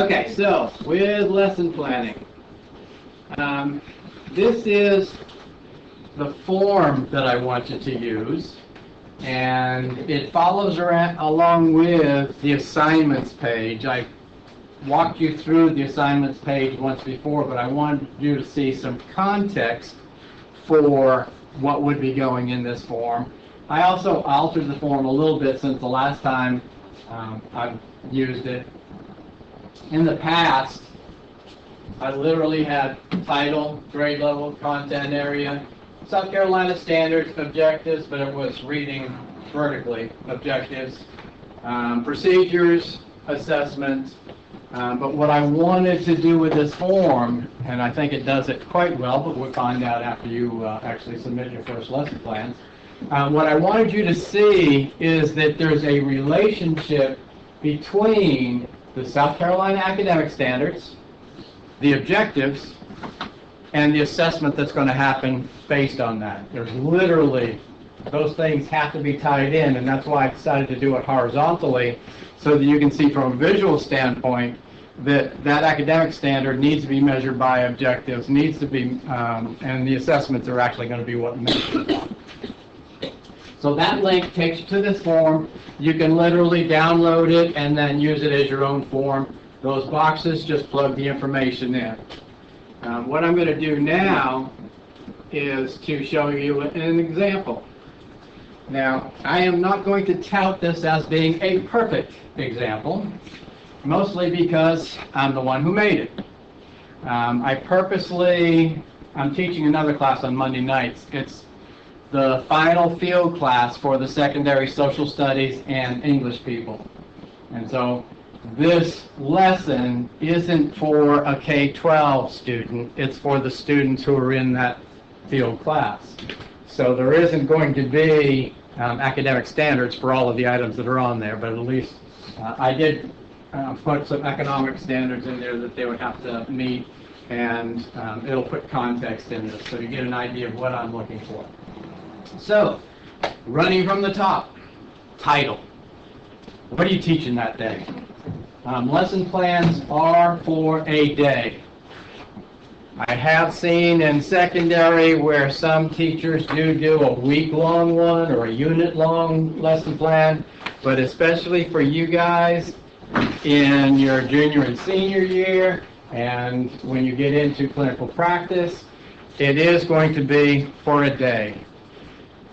Okay, so with lesson planning, this is the form that I want you to use, and it follows along with the assignments page. I walked you through the assignments page once before, but I wanted you to see some context for what would be going in this form. I also altered the form a little bit since the last time I've used it. In the past, I literally had title, grade level, content area, South Carolina standards, objectives, but it was reading vertically, objectives, procedures, assessments. But what I wanted to do with this form, and I think it does it quite well, but we'll find out after you actually submit your first lesson plans. What I wanted you to see is that there's a relationship between the South Carolina academic standards, the objectives, and the assessment that's going to happen based on that. There's literally, those things have to be tied in, and that's why I decided to do it horizontally, so that you can see from a visual standpoint that that academic standard needs to be measured by objectives, needs to be, and the assessments are actually going to be what measures that. So that link takes you to this form. You can literally download it and then use it as your own form. Those boxes, just plug the information in. What I'm going to do now is to show you an example. Now, I am not going to tout this as being a perfect example, mostly because I'm the one who made it. I'm teaching another class on Monday nights. It's the final field class for the secondary social studies and English people. And so this lesson isn't for a K-12 student, it's for the students who are in that field class. So there isn't going to be academic standards for all of the items that are on there, but at least I did put some economic standards in there that they would have to meet, and it'll put context in this so you get an idea of what I'm looking for. So, running from the top, title. What are you teaching that day? Lesson plans are for a day. I have seen in secondary where some teachers do a week-long one or a unit-long lesson plan, but especially for you guys in your junior and senior year, and when you get into clinical practice, it is going to be for a day.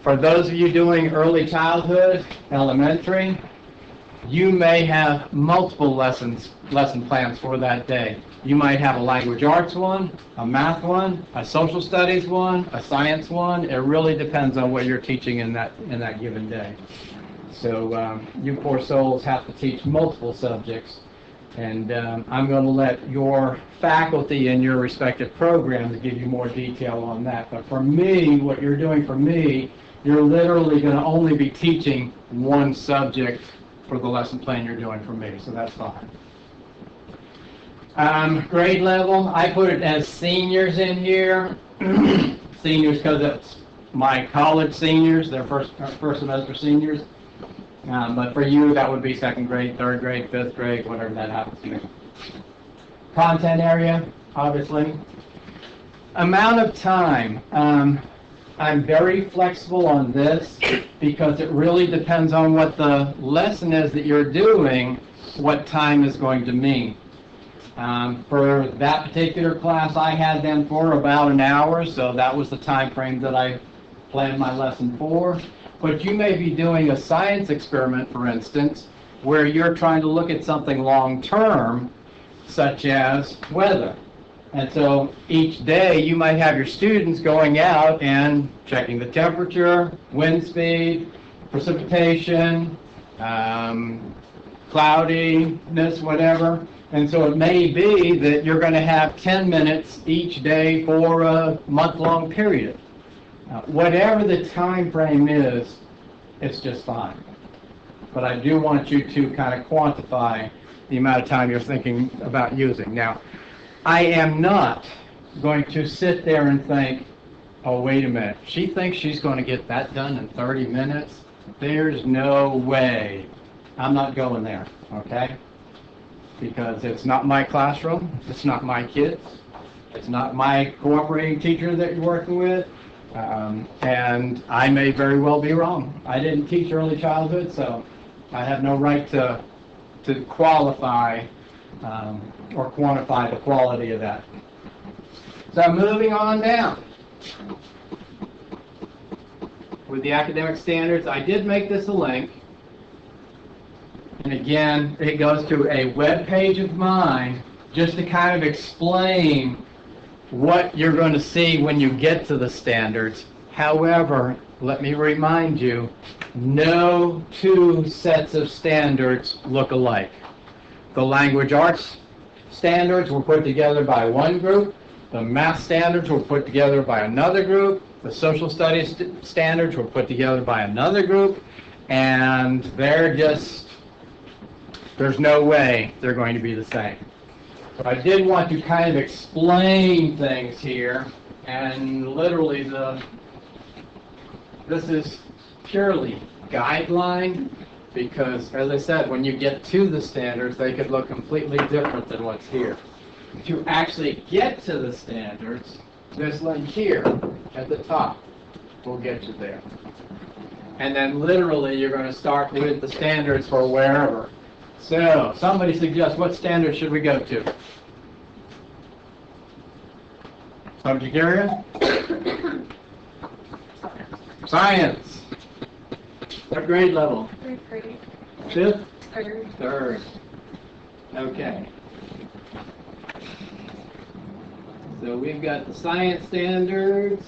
For those of you doing early childhood, elementary, you may have multiple lesson plans for that day. You might have a language arts one, a math one, a social studies one, a science one. It really depends on what you're teaching in that given day. So you poor souls have to teach multiple subjects, and I'm going to let your faculty in your respective programs give you more detail on that. But for me, what you're doing for me, you're literally going to only be teaching one subject for the lesson plan you're doing for me, so that's fine. Grade level, I put it as seniors in here. Seniors because it's my college seniors, they're first semester seniors. But for you, that would be second grade, third grade, fifth grade, whatever that happens to be. Content area, obviously. Amount of time. I'm very flexible on this because it really depends on what the lesson is that you're doing, what time is going to mean. For that particular class, I had them for about an hour, so that was the time frame that I planned my lesson for. But you may be doing a science experiment, for instance, where you're trying to look at something long-term, such as weather. And so each day you might have your students going out and checking the temperature, wind speed, precipitation, cloudiness, whatever. And so it may be that you're going to have 10 minutes each day for a month-long period. Whatever the time frame is, it's just fine. But I do want you to kind of quantify the amount of time you're thinking about using. Now, I am not going to sit there and think, oh, wait a minute, she thinks she's going to get that done in 30 minutes? There's no way. I'm not going there, okay? because it's not my classroom, it's not my kids, it's not my cooperating teacher that you're working with, and I may very well be wrong. I didn't teach early childhood, so I have no right to qualify or quantify the quality of that. So moving on down. With the academic standards, I did make this a link. And again, it goes to a web page of mine just to kind of explain what you're going to see when you get to the standards. However, let me remind you, no two sets of standards look alike. The language arts standards were put together by one group. The math standards were put together by another group. The social studies standards were put together by another group. And there's no way they're going to be the same. So I did want to kind of explain things here. And literally this is purely guideline, because as I said, when you get to the standards, they could look completely different than what's here. To actually get to the standards, this link here at the top will get you there. And then literally you're going to start with the standards for wherever. So somebody suggests, what standard should we go to? Subject area? Science. What grade level? Third grade. Fifth? Third. Third. Okay. So we've got the science standards.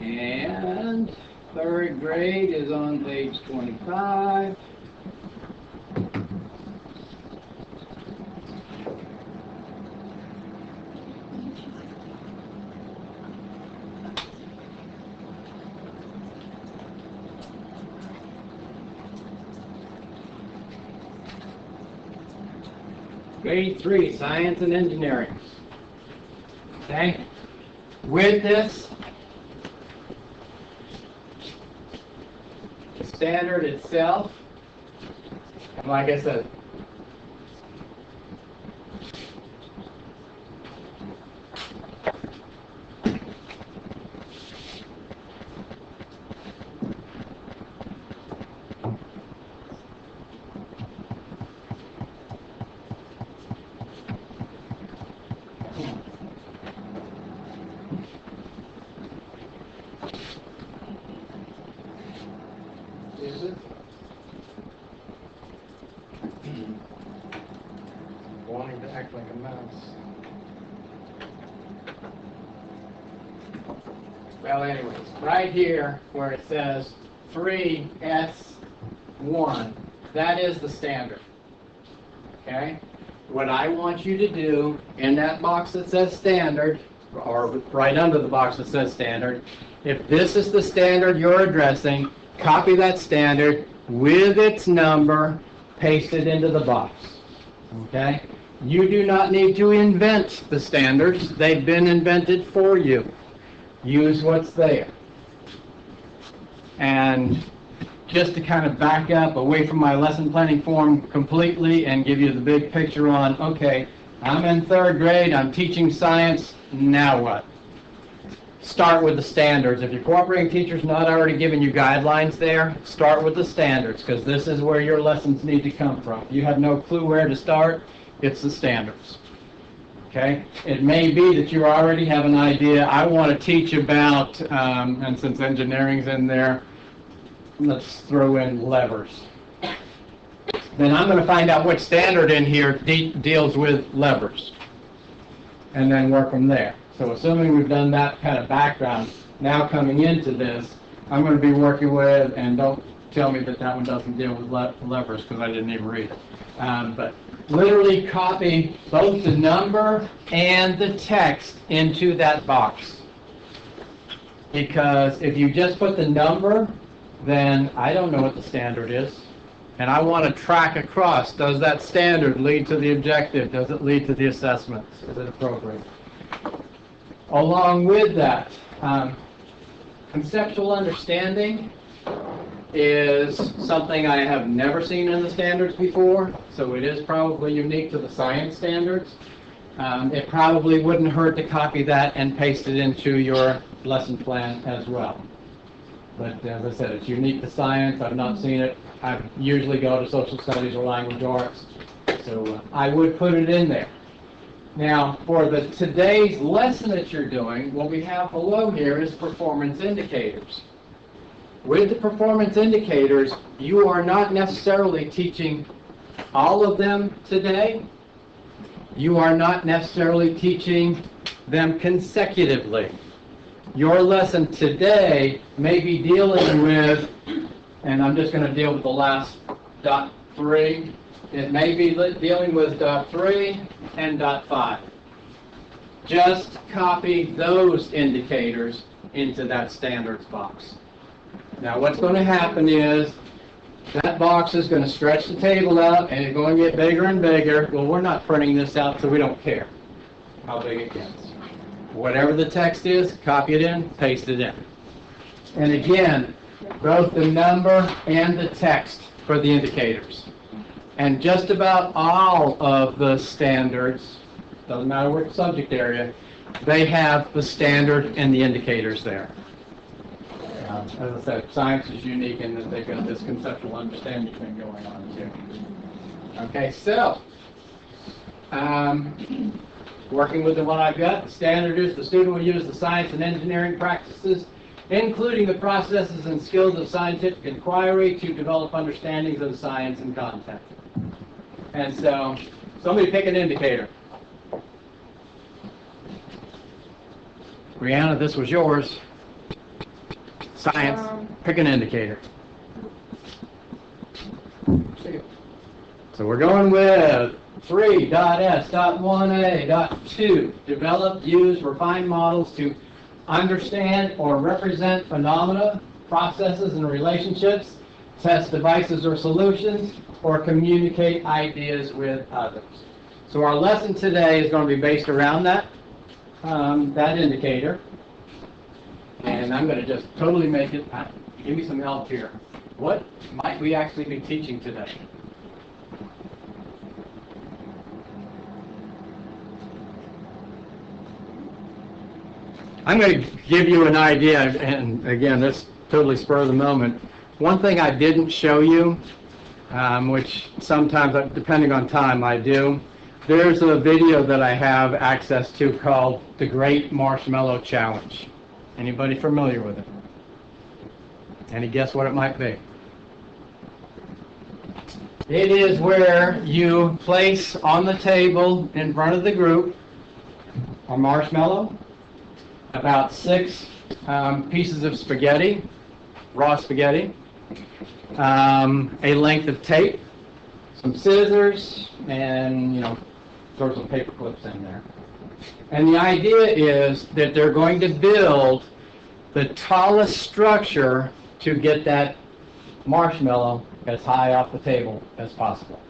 And third grade is on page 25. Grade 3, Science and Engineering. Okay? With this, the standard itself, and like I said, is it? Wanting to act like a mouse. Well, anyways, right here where it says 3S1, that is the standard. Okay? What I want you to do in that box that says standard, or right under the box that says standard, if this is the standard you're addressing, copy that standard with its number, paste it into the box. Okay? You do not need to invent the standards. They've been invented for you. Use what's there. And just to kind of back up away from my lesson planning form completely and give you the big picture on, okay, I'm in third grade, I'm teaching science, now what? Start with the standards. If your cooperating teacher's not already giving you guidelines there, start with the standards, because this is where your lessons need to come from. If you have no clue where to start, it's the standards. Okay? It may be that you already have an idea. I want to teach about, and since engineering's in there, let's throw in levers. Then I'm going to find out what standard in here deals with levers, and then work from there. So assuming we've done that kind of background, now coming into this, I'm going to be working with, and don't tell me that that one doesn't deal with levers, because I didn't even read it. But literally copy both the number and the text into that box. Because if you just put the number, then I don't know what the standard is. And I want to track across, does that standard lead to the objective? Does it lead to the assessments? Is it appropriate? Along with that, conceptual understanding is something I have never seen in the standards before, so it is probably unique to the science standards. It probably wouldn't hurt to copy that and paste it into your lesson plan as well. But as I said, it's unique to science. I've not seen it. I usually go to social studies or language arts, so I would put it in there. Now, for today's lesson that you're doing, what we have below here is performance indicators. With the performance indicators, you are not necessarily teaching all of them today. You are not necessarily teaching them consecutively. Your lesson today may be dealing with, and I'm just going to deal with the last dot 3. It may be dealing with dot 3 and dot 5. Just copy those indicators into that standards box. Now what's going to happen is that box is going to stretch the table out and it's going to get bigger and bigger. Well, we're not printing this out, so we don't care how big it gets. Whatever the text is, copy it in, paste it in. And again, both the number and the text for the indicators. And just about all of the standards, doesn't matter what subject area, they have the standard and the indicators there. As I said, science is unique in that they've got this conceptual understanding thing going on too. Okay, so, working with the one I've got, the standard is the student will use the science and engineering practices, including the processes and skills of scientific inquiry, to develop understandings of science and content. And so, somebody pick an indicator. Brianna, this was yours. Science, pick an indicator. So we're going with 3.S.1a.2. Develop, use, refine models to understand or represent phenomena, processes, and relationships, test devices or solutions, or communicate ideas with others. So our lesson today is going to be based around that, that indicator. And I'm going to just totally make it, give me some help here. What might we actually be teaching today? I'm going to give you an idea, and again, this totally spur of the moment. One thing I didn't show you, which sometimes, depending on time, I do. There's a video that I have access to called The Great Marshmallow Challenge. Anybody familiar with it? Any guess what it might be? It is where you place on the table in front of the group a marshmallow, about 6 pieces of spaghetti, raw spaghetti, a length of tape, some scissors, and throw some paper clips in there. And the idea is that they're going to build the tallest structure to get that marshmallow as high off the table as possible.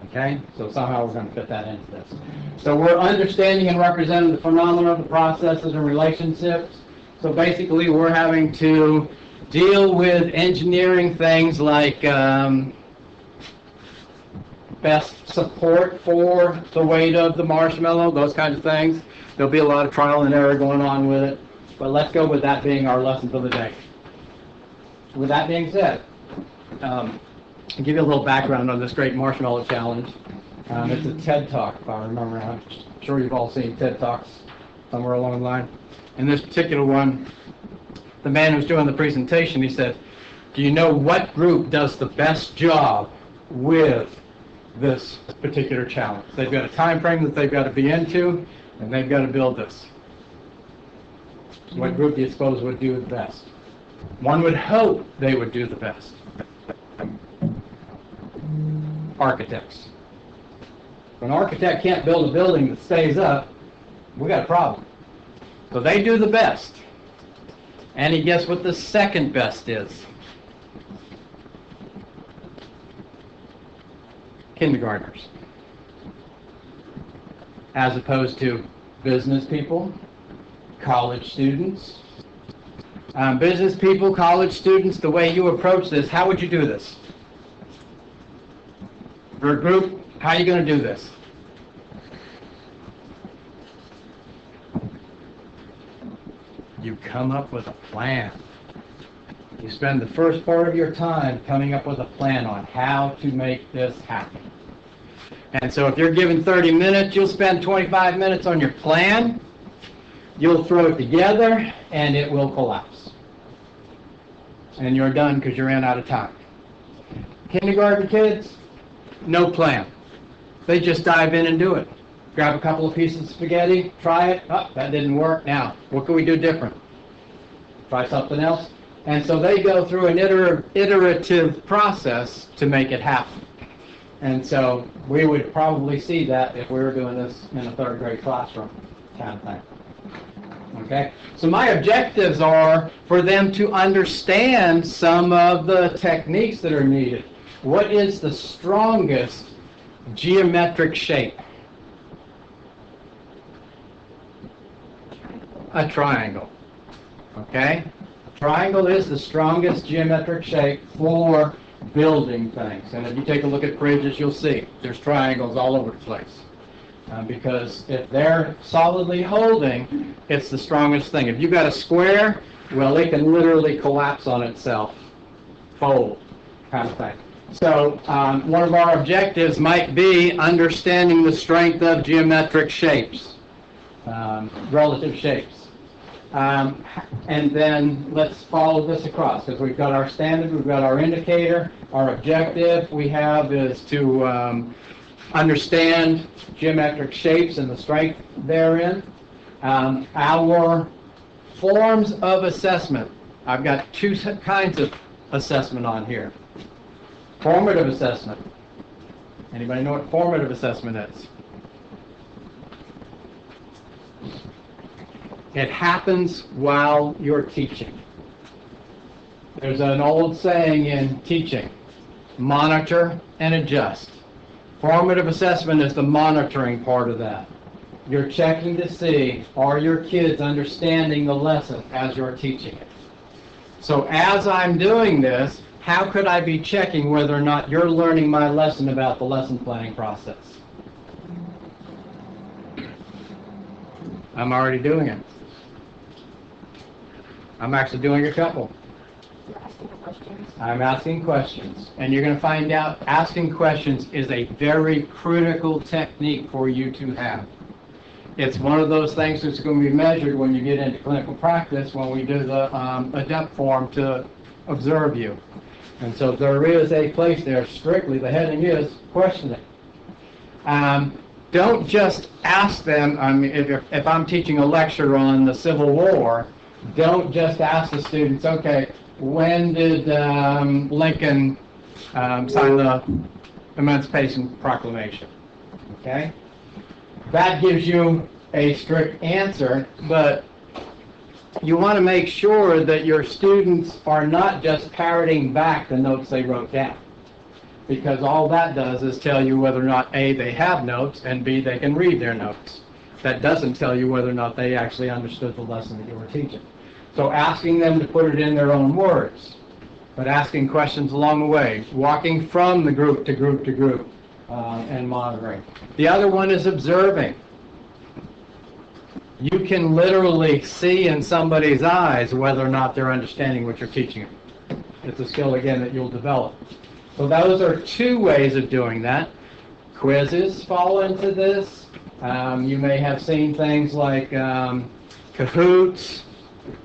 Okay? So somehow we're going to fit that into this. So we're understanding and representing the phenomena, the processes, and relationships. So basically we're having to deal with engineering things like best support for the weight of the marshmallow, those kinds of things. There'll be a lot of trial and error going on with it. But let's go with that being our lesson for the day. With that being said, I'll give you a little background on this Great Marshmallow Challenge. It's a TED Talk, if I remember. I'm sure you've all seen TED Talks somewhere along the line. In this particular one, the man who's doing the presentation, he said, do you know what group does the best job with this particular challenge? They've got a time frame that they've got to be into, and they've got to build this. What group do you suppose would do the best? One would hope they would do the best. Architects. If an architect can't build a building that stays up, we got a problem. So they do the best. Any guess what the second best is? Kindergartners. As opposed to business people, college students, Business people, college students, the way you approach this, how would you do this? For a group, how are you going to do this? You come up with a plan. You spend the first part of your time coming up with a plan on how to make this happen. And so if you're given 30 minutes, you'll spend 25 minutes on your plan. You'll throw it together, and it will collapse. And you're done because you ran out of time. Kindergarten kids, no plan. They just dive in and do it. Grab a couple of pieces of spaghetti, try it. Oh, that didn't work. Now, what can we do different? Try something else. And so they go through an iterative process to make it happen. And so we would probably see that if we were doing this in a third grade classroom kind of thing. Okay? So my objectives are for them to understand some of the techniques that are needed. What is the strongest geometric shape? A triangle. Okay? A triangle is the strongest geometric shape for building things. And if you take a look at bridges, you'll see there's triangles all over the place. Because if they're solidly holding, it's the strongest thing. If you've got a square, well, it can literally collapse on itself, fold, kind of thing. So one of our objectives might be understanding the strength of geometric shapes, relative shapes. And then let's follow this across, because we've got our standard, we've got our indicator, our objective we have is to understand geometric shapes and the strength therein. Our forms of assessment, I've got two kinds of assessment on here. Formative assessment. Anybody know what formative assessment is? It happens while you're teaching. There's an old saying in teaching, monitor and adjust. Formative assessment is the monitoring part of that. You're checking to see, are your kids understanding the lesson as you're teaching it? So as I'm doing this, how could I be checking whether or not you're learning my lesson about the lesson planning process? I'm already doing it. I'm actually doing a couple. I'm asking questions. And you're going to find out asking questions is a very critical technique for you to have. It's one of those things that's going to be measured when you get into clinical practice when we do the adept form to observe you. And so there is a place there, strictly, the heading is questioning. Don't just ask them, if I'm teaching a lecture on the Civil War, don't just ask the students, okay, when did Lincoln sign the Emancipation Proclamation? Okay? That gives you a strict answer, but you want to make sure that your students are not just parroting back the notes they wrote down. Because all that does is tell you whether or not A, they have notes, and B, they can read their notes. That doesn't tell you whether or not they actually understood the lesson that you were teaching. So asking them to put it in their own words, but asking questions along the way, walking from the group to group to group, and monitoring. The other one is observing. You can literally see in somebody's eyes whether or not they're understanding what you're teaching them. It's a skill, again, that you'll develop. So those are two ways of doing that. Quizzes fall into this. You may have seen things like Kahoots,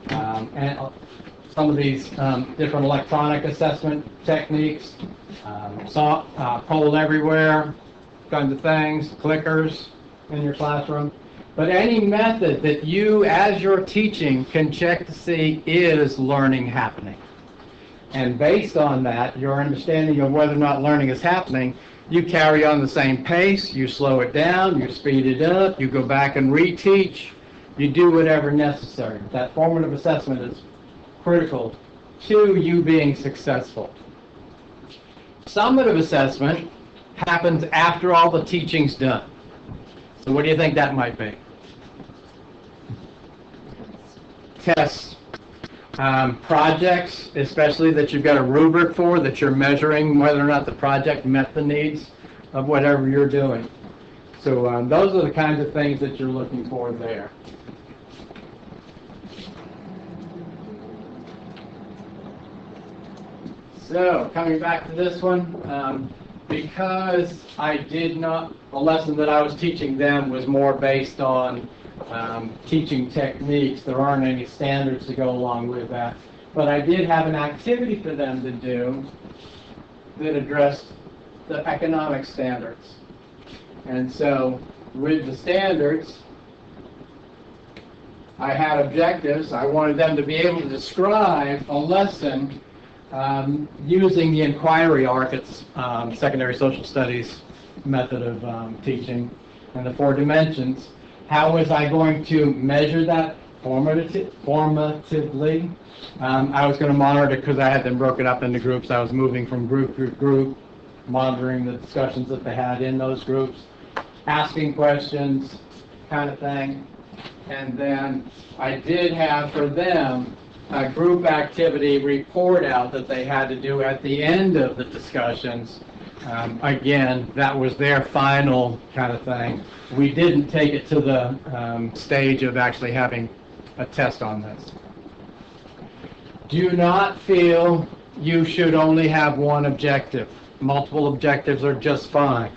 and some of these different electronic assessment techniques, poll everywhere, kinds of things, clickers in your classroom. But any method that you, as you're teaching, can check to see is learning happening. And based on that, your understanding of whether or not learning is happening, you carry on the same pace, you slow it down, you speed it up, you go back and reteach, you do whatever necessary. That formative assessment is critical to you being successful. Summative assessment happens after all the teaching's done. So what do you think that might be? Tests. Projects, especially that you've got a rubric for, that you're measuring whether or not the project met the needs of whatever you're doing. So those are the kinds of things that you're looking for there. So coming back to this one, because the lesson that I was teaching them was more based on teaching techniques, there aren't any standards to go along with that. But I did have an activity for them to do that addressed the economic standards. And so with the standards, I had objectives. I wanted them to be able to describe a lesson using the inquiry arc, it's secondary social studies method of teaching, and the 4 dimensions. How was I going to measure that formatively? I was going to monitor it because I had them broken up into groups. I was moving from group to group, monitoring the discussions that they had in those groups, asking questions, kind of thing. And then I did have for them a group activity report out that they had to do at the end of the discussions. Again, that was their final kind of thing. We didn't take it to the stage of actually having a test on this. Do not feel you should only have one objective. Multiple objectives are just fine.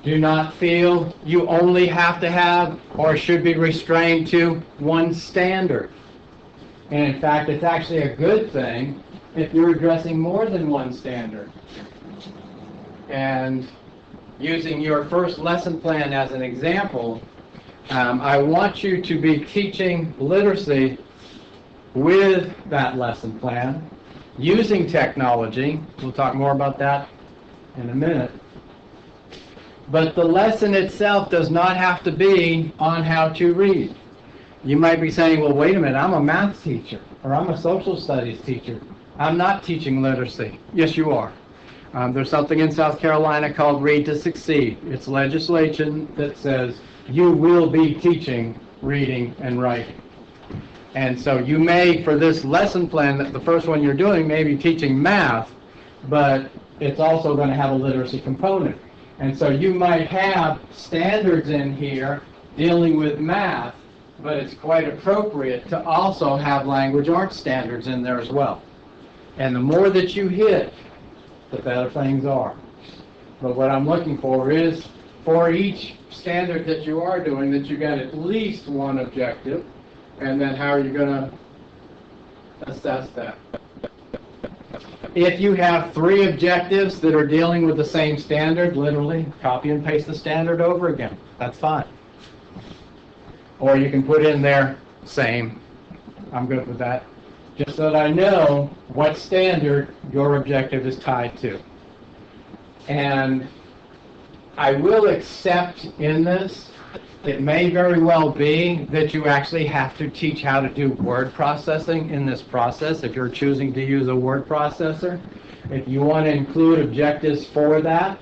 Do not feel you only have to have or should be restrained to one standard. And in fact, it's actually a good thing if you're addressing more than one standard. And using your first lesson plan as an example, I want you to be teaching literacy with that lesson plan, using technology. We'll talk more about that in a minute. But the lesson itself does not have to be on how to read. You might be saying, well, wait a minute, I'm a math teacher, or I'm a social studies teacher. I'm not teaching literacy. Yes, you are. There's something in South Carolina called Read to Succeed. It's legislation that says you will be teaching reading and writing. And so you may, for this lesson plan, the first one you're doing, may be teaching math, but it's also going to have a literacy component. And so you might have standards in here dealing with math, but it's quite appropriate to also have language arts standards in there as well. And the more that you hit, the better things are. But what I'm looking for is, for each standard that you are doing, that you got at least one objective, and then how are you going to assess that? If you have 3 objectives that are dealing with the same standard, literally copy and paste the standard over again. That's fine. Or you can put in there, same. I'm good with that. Just so that I know what standard your objective is tied to. And I will accept in this, it may very well be that you actually have to teach how to do word processing in this process if you're choosing to use a word processor. If you want to include objectives for that,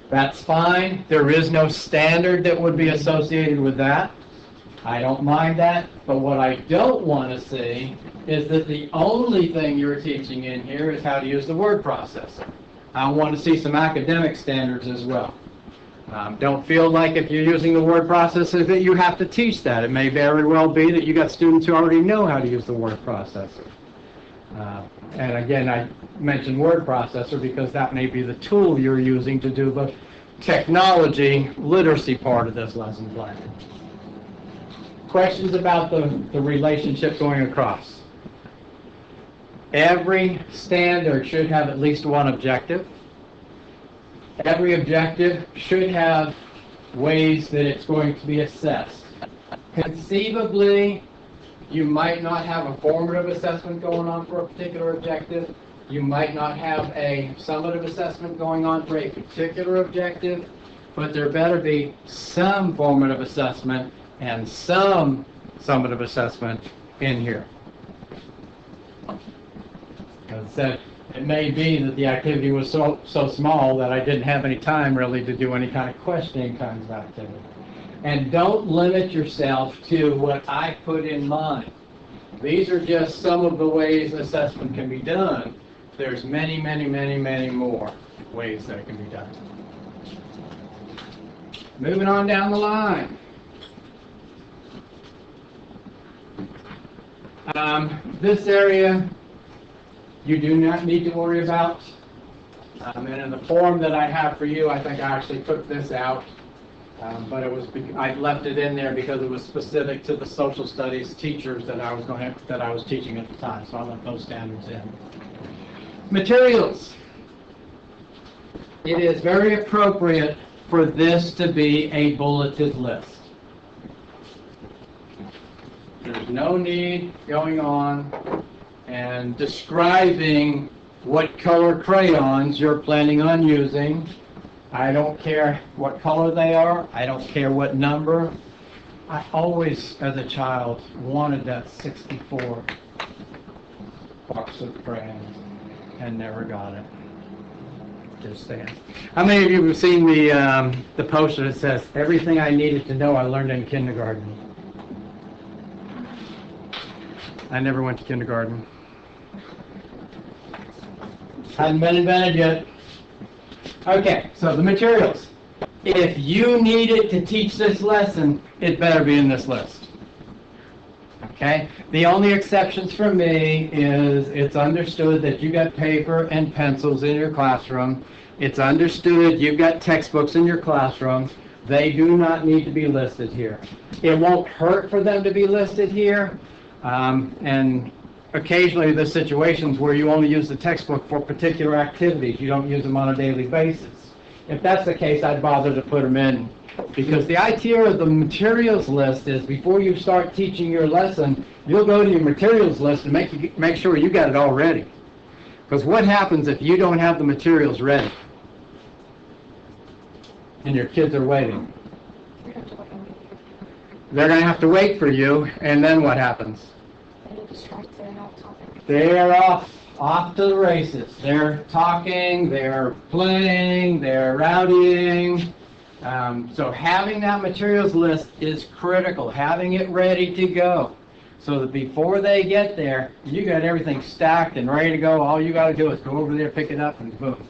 that's fine. There is no standard that would be associated with that. I don't mind that, but what I don't want to see is that the only thing you're teaching in here is how to use the word processor. I want to see some academic standards as well. Don't feel like if you're using the word processor that you have to teach that. It may very well be that you got students who already know how to use the word processor. And again, I mentioned word processor because that may be the tool you're using to do the technology literacy part of this lesson plan. Questions about the relationship going across? Every standard should have at least one objective. Every objective should have ways that it's going to be assessed. Conceivably, you might not have a formative assessment going on for a particular objective. You might not have a summative assessment going on for a particular objective, but there better be some formative assessment and some summative assessment in here. As I said, it may be that the activity was so small that I didn't have any time really to do any kind of questioning kinds of activity. And don't limit yourself to what I put in mind. These are just some of the ways assessment can be done. There's many, many, many, many more ways that it can be done. Moving on down the line. This area you do not need to worry about. And in the form that I have for you, I think I actually took this out. But I left it in there because it was specific to the social studies teachers that I was teaching at the time. So I left those standards in. Materials. It is very appropriate for this to be a bulleted list. There's no need going on and describing what color crayons you're planning on using. I don't care what color they are. I don't care what number. I always, as a child, wanted that 64 box of crayons and never got it. Just saying. How many of you have seen the poster that says, "Everything I needed to know I learned in kindergarten"? I never went to kindergarten. Hadn't been invented yet. Okay, so the materials. If you needed to teach this lesson, it better be in this list. Okay? The only exceptions for me is it's understood that you got paper and pencils in your classroom. It's understood you've got textbooks in your classroom. They do not need to be listed here. It won't hurt for them to be listed here. And occasionally there's situations where you only use the textbook for particular activities. You don't use them on a daily basis. If that's the case, I'd bother to put them in. Because the idea of the materials list is before you start teaching your lesson, you'll go to your materials list and make sure you got it all ready. Because what happens if you don't have the materials ready? And your kids are waiting. They're going to have to wait for you, and then what happens? They're off to the races. They're talking, they're playing, they're rowdying. So having that materials list is critical, having it ready to go. So that before they get there, you got everything stacked and ready to go. All you got to do is go over there, pick it up, and boom.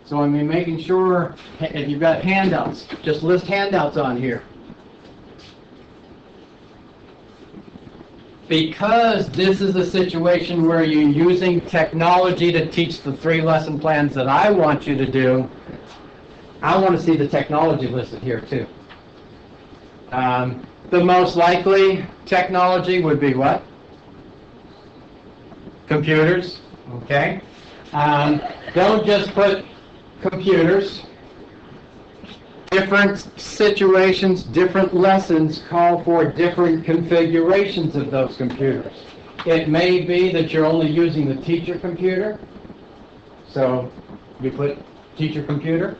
So I mean, making sure, if you've got handouts, just list handouts on here. Because this is a situation where you're using technology to teach the 3 lesson plans that I want you to do, I want to see the technology listed here too. The most likely technology would be what? Computers, okay? Don't just put computers. Different situations, different lessons call for different configurations of those computers. It may be that you're only using the teacher computer, so you put teacher computer.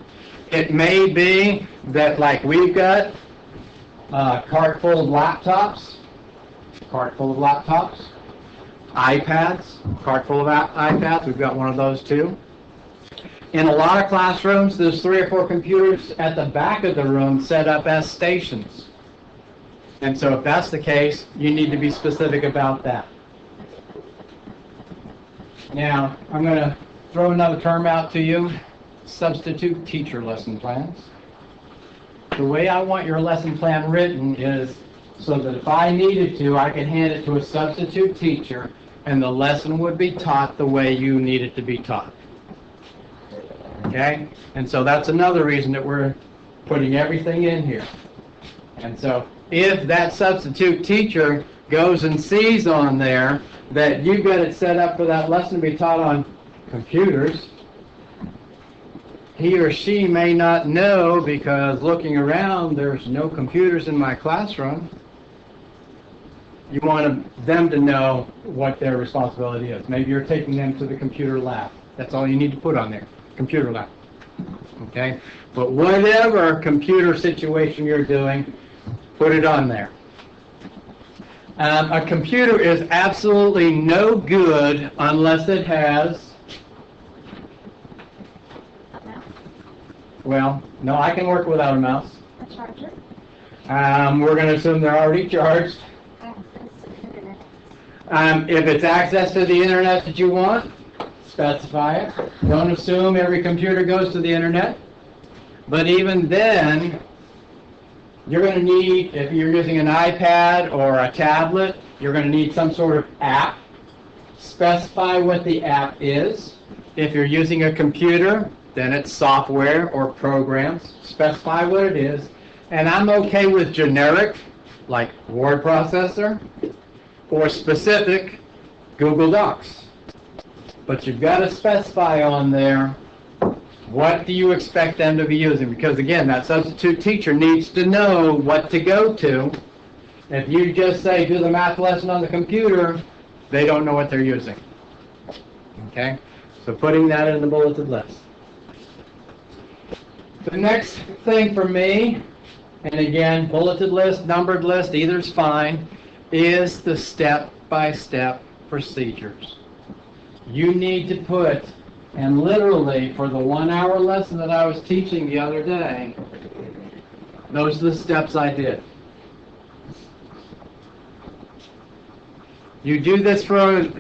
It may be that, like we've got, a cart full of laptops, iPads, cart full of iPads, we've got one of those too. In a lot of classrooms, there's 3 or 4 computers at the back of the room set up as stations. And so if that's the case, you need to be specific about that. Now, I'm going to throw another term out to you, substitute teacher lesson plans. The way I want your lesson plan written is so that if I needed to, I could hand it to a substitute teacher and the lesson would be taught the way you need it to be taught. Okay? And so that's another reason that we're putting everything in here. And so if that substitute teacher goes and sees on there that you've got it set up for that lesson to be taught on computers, he or she may not know because looking around, there's no computers in my classroom. You want them to know what their responsibility is. Maybe you're taking them to the computer lab. That's all you need to put on there. Computer lab. Okay? But whatever computer situation you're doing, put it on there. A computer is absolutely no good unless it has... Well, no, I can work without a mouse. A charger? We're going to assume they're already charged. If it's access to the internet that you want, specify it. Don't assume every computer goes to the internet. But even then, you're going to need, if you're using an iPad or a tablet, you're going to need some sort of app. Specify what the app is. If you're using a computer, then it's software or programs. Specify what it is. And I'm okay with generic, like word processor, or specific, Google Docs. But you've got to specify on there, what do you expect them to be using? Because again, that substitute teacher needs to know what to go to. If you just say, do the math lesson on the computer, they don't know what they're using. Okay? So putting that in the bulleted list. The next thing for me, and again, bulleted list, numbered list, either's fine, is the step-by-step procedures. You need to put, and literally for the 1 hour lesson that I was teaching the other day, those are the steps I did. You do this for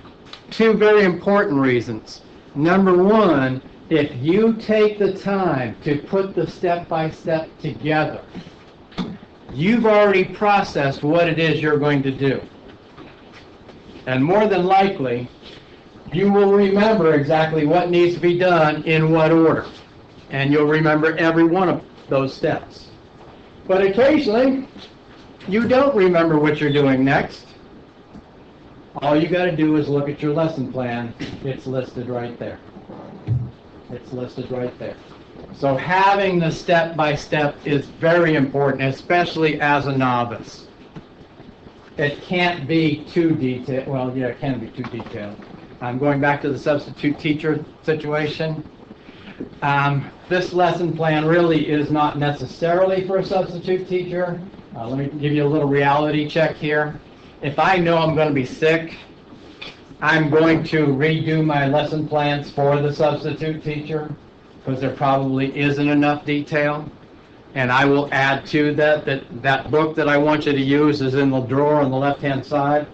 two very important reasons. Number one, if you take the time to put the step-by-step together, you've already processed what it is you're going to do. And more than likely, you will remember exactly what needs to be done in what order. And you'll remember every one of those steps. But occasionally, you don't remember what you're doing next. All you got to do is look at your lesson plan. It's listed right there. It's listed right there. So having the step-by-step is very important, especially as a novice. It can't be too detailed. Well, yeah, it can be too detailed. I'm going back to the substitute teacher situation. This lesson plan really is not necessarily for a substitute teacher. Let me give you a little reality check here. If I know I'm going to be sick, I'm going to redo my lesson plans for the substitute teacher because there probably isn't enough detail. And I will add to that book that I want you to use is in the drawer on the left-hand side,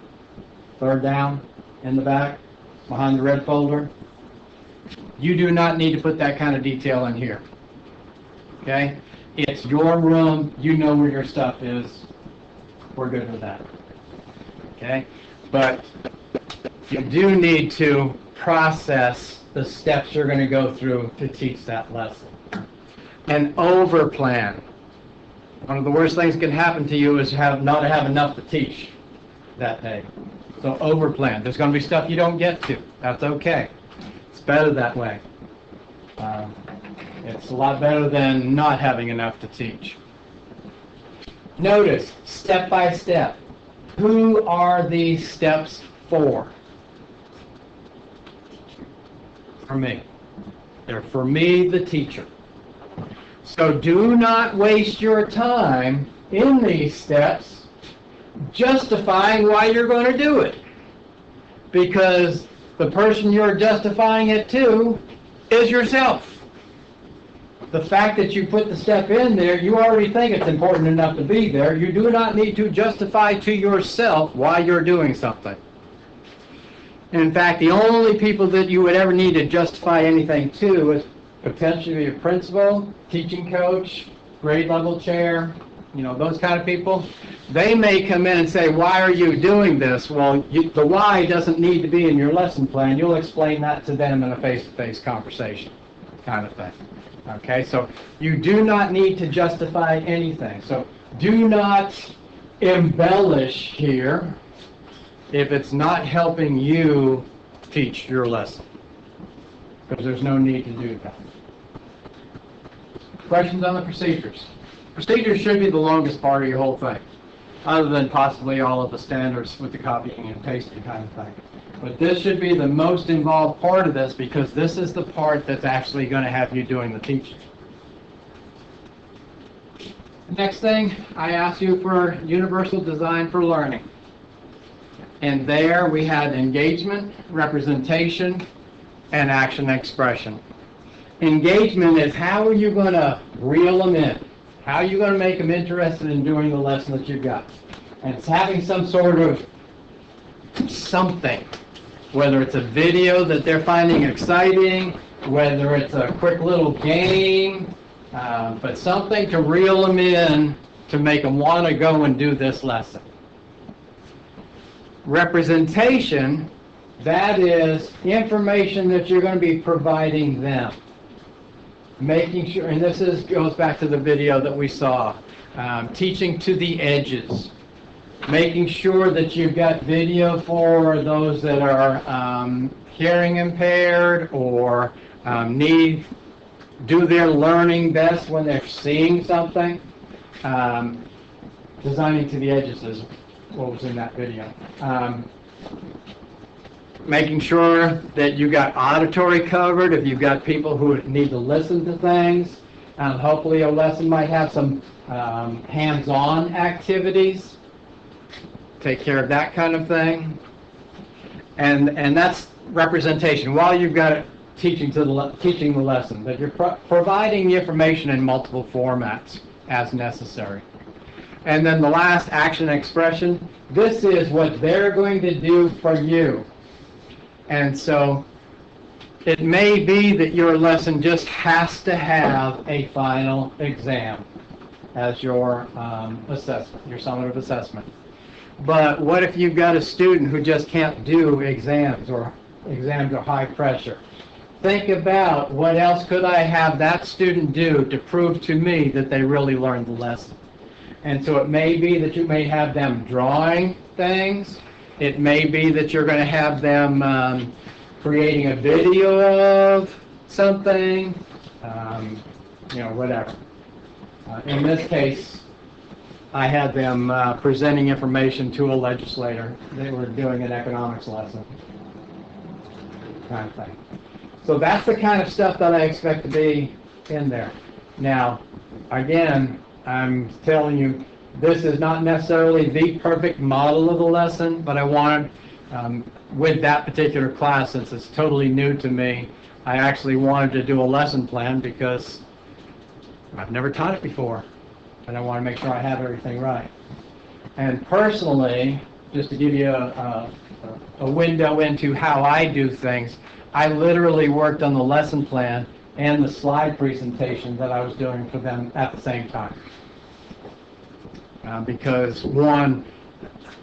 third down in the back, behind the red folder. You do not need to put that kind of detail in here. Okay? It's your room. You know where your stuff is. We're good with that. Okay? But you do need to process the steps you're going to go through to teach that lesson. And overplan. One of the worst things that can happen to you is not have enough to teach that day. So overplan. There's going to be stuff you don't get to. That's okay. It's better that way. It's a lot better than not having enough to teach. Notice, step by step. Who are these steps for? For me. They're for me, the teacher. So do not waste your time in these steps justifying why you're going to do it. Because the person you're justifying it to is yourself. The fact that you put the step in there, you already think it's important enough to be there. You do not need to justify to yourself why you're doing something. In fact, the only people that you would ever need to justify anything to is potentially a principal, teaching coach, grade level chair, those kind of people. They may come in and say, why are you doing this? Well, the why doesn't need to be in your lesson plan. You'll explain that to them in a face-to-face conversation kind of thing. Okay, so you do not need to justify anything. So do not embellish here if it's not helping you teach your lesson, because there's no need to do that. Questions on the procedures? Procedures should be the longest part of your whole thing, other than possibly all of the standards with the copying and pasting kind of thing. But this should be the most involved part of this, because this is the part that's actually going to have you doing the teaching. Next thing, I asked you for universal design for learning. And there we had engagement, representation, and action expression. Engagement is how are you going to reel them in? How are you going to make them interested in doing the lesson that you've got? And it's having some sort of something, whether it's a video that they're finding exciting, whether it's a quick little game, but something to reel them in to make them want to go and do this lesson. Representation, that is information that you're going to be providing them. Making sure, and this goes back to the video that we saw, teaching to the edges. Making sure that you've got video for those that are hearing impaired or do their learning best when they're seeing something. Designing to the edges is what was in that video. Making sure that you got auditory covered if you've got people who need to listen to things. Hopefully a lesson might have some hands-on activities. Take care of that kind of thing. And that's representation. While you've got it teaching the lesson, that you're providing the information in multiple formats as necessary. And then the last, action expression. This is what they're going to do for you. And so it may be that your lesson just has to have a final exam as your assessment, your summative assessment. But what if you've got a student who just can't do exams, or exams are high pressure? Think about what else could I have that student do to prove to me that they really learned the lesson. And so it may be that you may have them drawing things. It may be that you're going to have them creating a video of something, whatever. In this case, I had them presenting information to a legislator. They were doing an economics lesson, kind of thing. So that's the kind of stuff that I expect to be in there. Now, again, I'm telling you, this is not necessarily the perfect model of the lesson, but I wanted, with that particular class, since it's totally new to me, I actually wanted to do a lesson plan because I've never taught it before, and I want to make sure I have everything right. And personally, just to give you a window into how I do things, I literally worked on the lesson plan and the slide presentation that I was doing for them at the same time. Because one,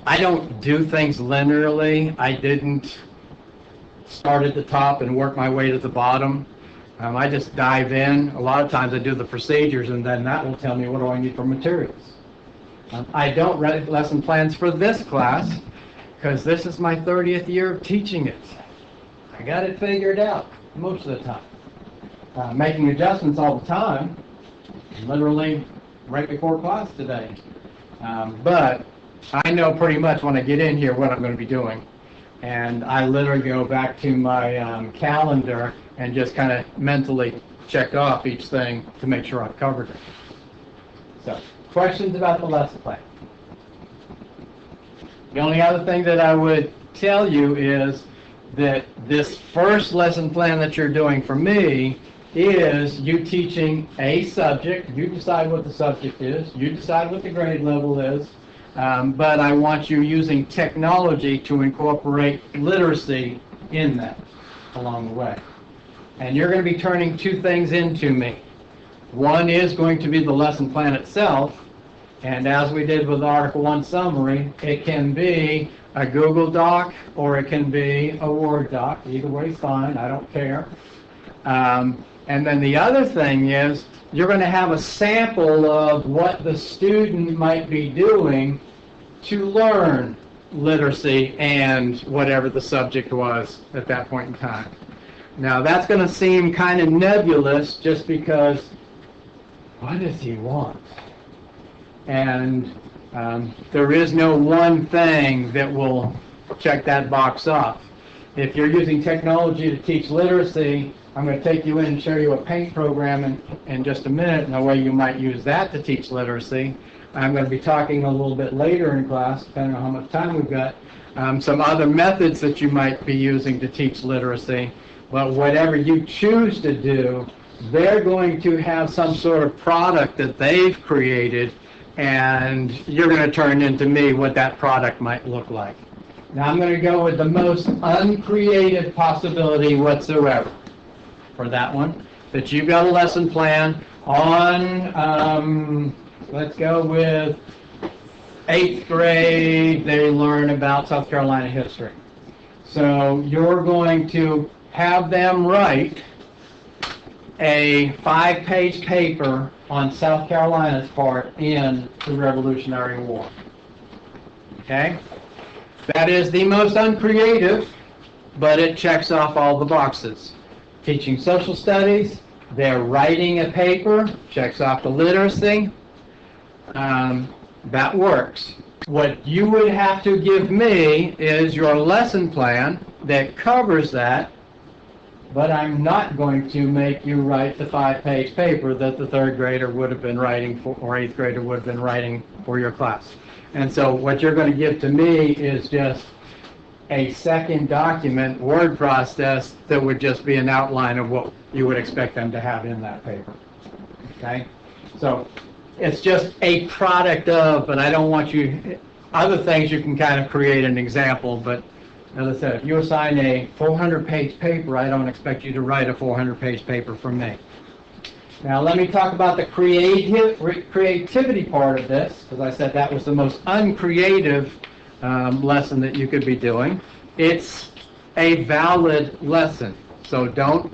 I don't do things linearly. I didn't start at the top and work my way to the bottom. I just dive in. A lot of times I do the procedures, and then that will tell me what do I need for materials. I don't write lesson plans for this class because this is my 30th year of teaching it. I got it figured out most of the time. Making adjustments all the time, literally right before class today. But I know pretty much when I get in here what I'm going to be doing. And I literally go back to my calendar and just kind of mentally check off each thing to make sure I've covered it. So, questions about the lesson plan? The only other thing that I would tell you is that this first lesson plan that you're doing for me is you teaching a subject. You decide what the subject is. You decide what the grade level is. But I want you using technology to incorporate literacy in that along the way. And you're going to be turning two things into me. One is going to be the lesson plan itself. And as we did with Article 1 summary, it can be a Google Doc or it can be a Word doc. Either way is fine. I don't care. And then the other thing is you're going to have a sample of what the student might be doing to learn literacy and whatever the subject was at that point in time. Now that's going to seem kind of nebulous just because what does he want? And there is no one thing that will check that box off. If you're using technology to teach literacy, I'm going to take you in and show you a paint program in just a minute and the way you might use that to teach literacy. I'm going to be talking a little bit later in class, depending on how much time we've got, some other methods that you might be using to teach literacy. But whatever you choose to do, they're going to have some sort of product that they've created, and you're going to turn into me what that product might look like. Now I'm going to go with the most uncreative possibility whatsoever for that one. That you've got a lesson plan on, let's go with 8th grade, they learn about South Carolina history. So you're going to have them write a 5-page paper on South Carolina's part in the Revolutionary War. Okay? That is the most uncreative, but it checks off all the boxes. Teaching social studies, they're writing a paper, checks off the literacy. That works. What you would have to give me is your lesson plan that covers that, but I'm not going to make you write the 5-page paper that the 3rd grader would have been writing for, or 8th grader would have been writing for your class. And so what you're going to give to me is just a second document, word process, that would just be an outline of what you would expect them to have in that paper. Okay? So it's just a product of, but I don't want you, other things you can kind of create an example, but as I said, if you assign a 400-page paper, I don't expect you to write a 400-page paper from me. Now let me talk about the creativity part of this, because I said that was the most uncreative lesson that you could be doing. It's a valid lesson, so don't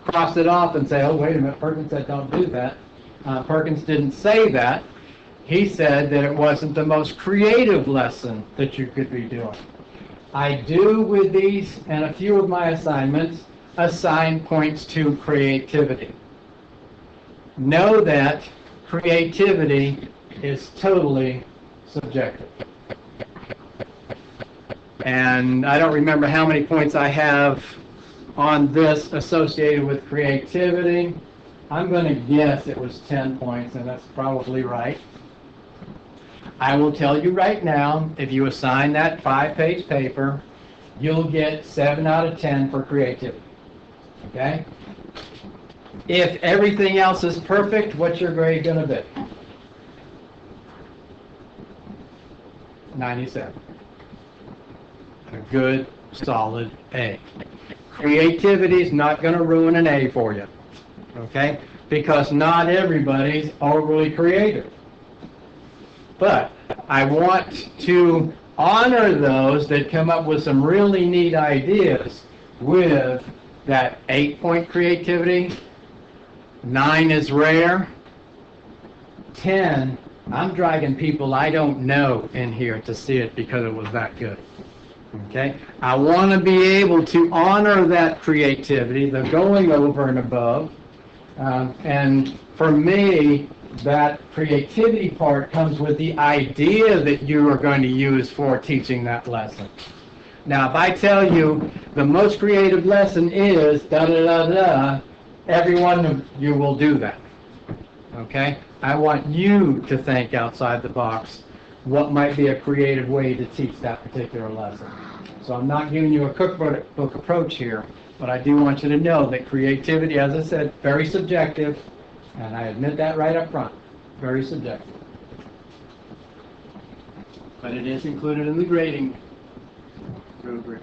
cross it off and say, oh, wait a minute, Perkins said don't do that. Perkins didn't say that. He said that it wasn't the most creative lesson that you could be doing. I do, with these and a few of my assignments, assign points to creativity. Know that creativity is totally subjective. And I don't remember how many points I have on this associated with creativity. I'm going to guess it was 10 points, and that's probably right. I will tell you right now, if you assign that 5-page paper, you'll get 7 out of 10 for creativity. Okay? If everything else is perfect, what's your grade going to be? 97. A good, solid A. Creativity is not going to ruin an A for you. Okay? Because not everybody's overly creative. But I want to honor those that come up with some really neat ideas with that 8-point creativity. 9 is rare. 10, I'm dragging people I don't know in here to see it because it was that good. Okay? I want to be able to honor that creativity, the going over and above. And for me, that creativity part comes with the idea that you are going to use for teaching that lesson. Now, if I tell you the most creative lesson is da-da-da-da, every one of you will do that. Okay? I want you to think outside the box what might be a creative way to teach that particular lesson. So I'm not giving you a cookbook approach here, but I do want you to know that creativity, as I said, very subjective, and I admit that right up front, very subjective. But it is included in the grading rubric.